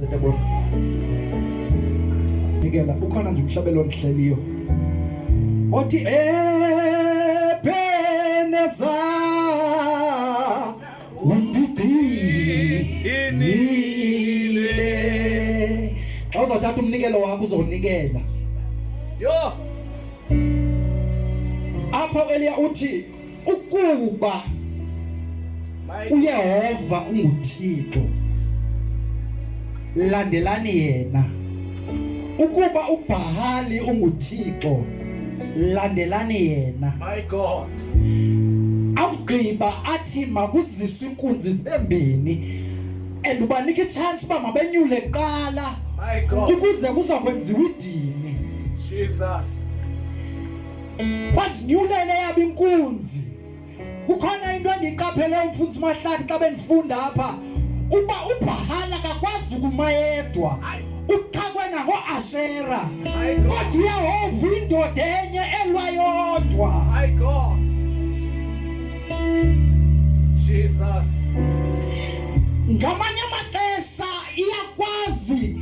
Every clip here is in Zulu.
zetebona Nikela ukhona nje umhlabelo omhleliyo othi epeneza undidile xa uzothatha umnikelo wakho uzonikela yo apho Elia uthi ukuba uYehova unguThixo landelani yena ukuba uBhali unguThixo landelani yena my God awugqiba athi makuziswe inkunzi zibembini andubanika ichance ba mabenyule kuqala my God ukuze kuzokwenziwa idini Jesus bazinyulele yaba inkunzi kukhona into endiqaphele umfundisi Mahlathi xa benifunda apha uba uBhala akakwazi ukumayedwa uqhakwe nangoAshera kodwa uYehova indoda enye elwa yodwa my God Jesus ngamanye amaxesha iyakwazi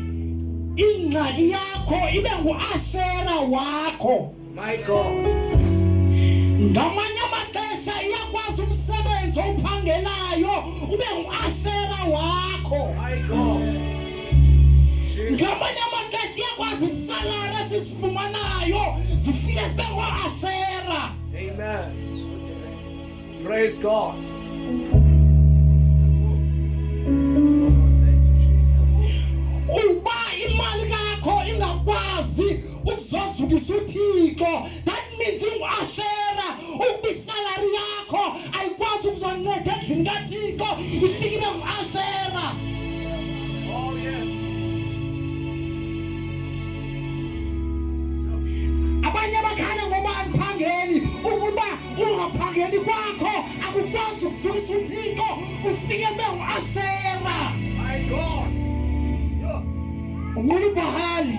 ingxaki yakho ibe nguAshera wakho my God ngamanye amaxesha iyakwazi umsebenzi ophangelayo ube nguAshera wakho my God ngamanye amaxesha iyakwazi isalary esifumanayo zifike sibe ngoAshera amen praise God uba imali yakho ingakwazi ukuzozukisa uThixo that means uAshera ukubisalary yakho ayikwazi ukuzonceda endlini kaThixo ifike ibe nguAshera oh yes abanye bakhala ngoba angiphangeli ukuba ungaphangeli kwakho akukwazi ukuzukisa uThixo ufike ibe nguAshera my God umuntu uBhali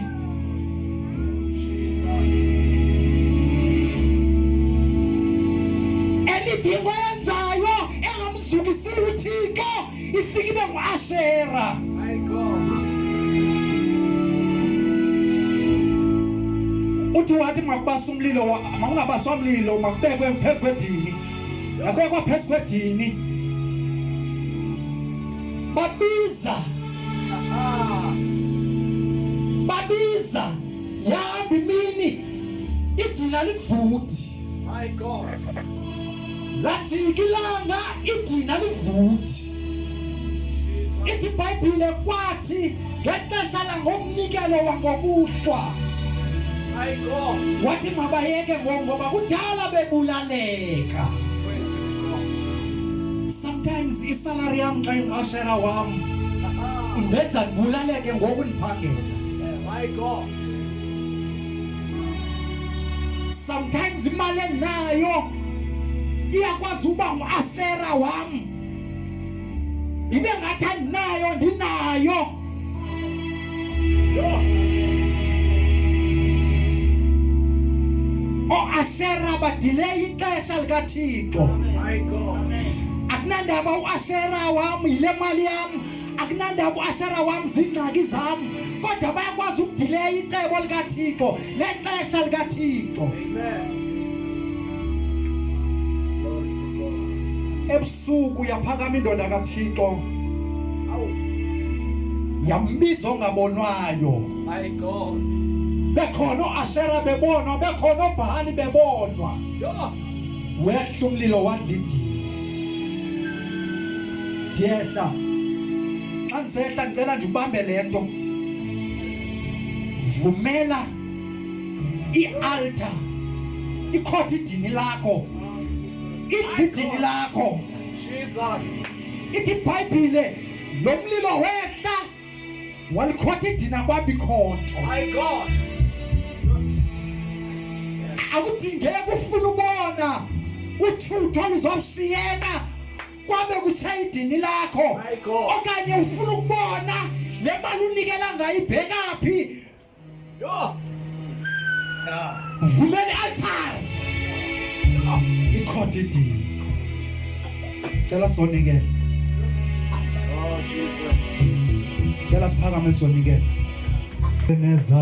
elidingo yenzayo engamzukisi uThixo ifike ibe nguAshera my God uthi wathi makubasa umlilo makungabaswa umlilo makubekwe phezu kwedini yabekwa phezu kwedini babiza yahamba imini idina livuthi my God lajika ilanga idina livuthi ithi iBhayibhile kwathi ngexesha langomnikelo wangokuhlwa my God wathi mabayeke ngoba kudala bebulaleka sometimes isalary yami xa inguAshera wami ingenza ndibulaleke ngoku ndiphangela my God sometimes imali enayo iyakwazi uba nguAshera wami ndibe ngathi andinayo ndinayo oAshera badelay ixesha likaThixo my God akunandaba uAshera wami yile mali yami akunandaba uAshera wami zingxaki zami kodwa bayakwazi ukudelay icebo likaThixo lexesha likaThixo amen ebusuku yaphakama indoda kaThixo yambiza ongabonwayo my God bekhona uAshera bebonwa bekhona uBhali bebonwa wehla umlilo wadidi diyehla xa ndisehla ndicela ndibambe lento vumela ialtar ikhotha idini lakho idini lakho Jesus ithi iBhayibhile lo mlilo wehla walikhotha idina kwabikhonto my God akudingeki ufuna ubona uthutho luzoshiyeka kwabe kutsha idini lakho okanye ufuna ukubona le mali unikela ngayo ibhekaphi vumela ialtar ikhotha idini cela sonikela oh Jesus Cela siphakame sonikela. Neza.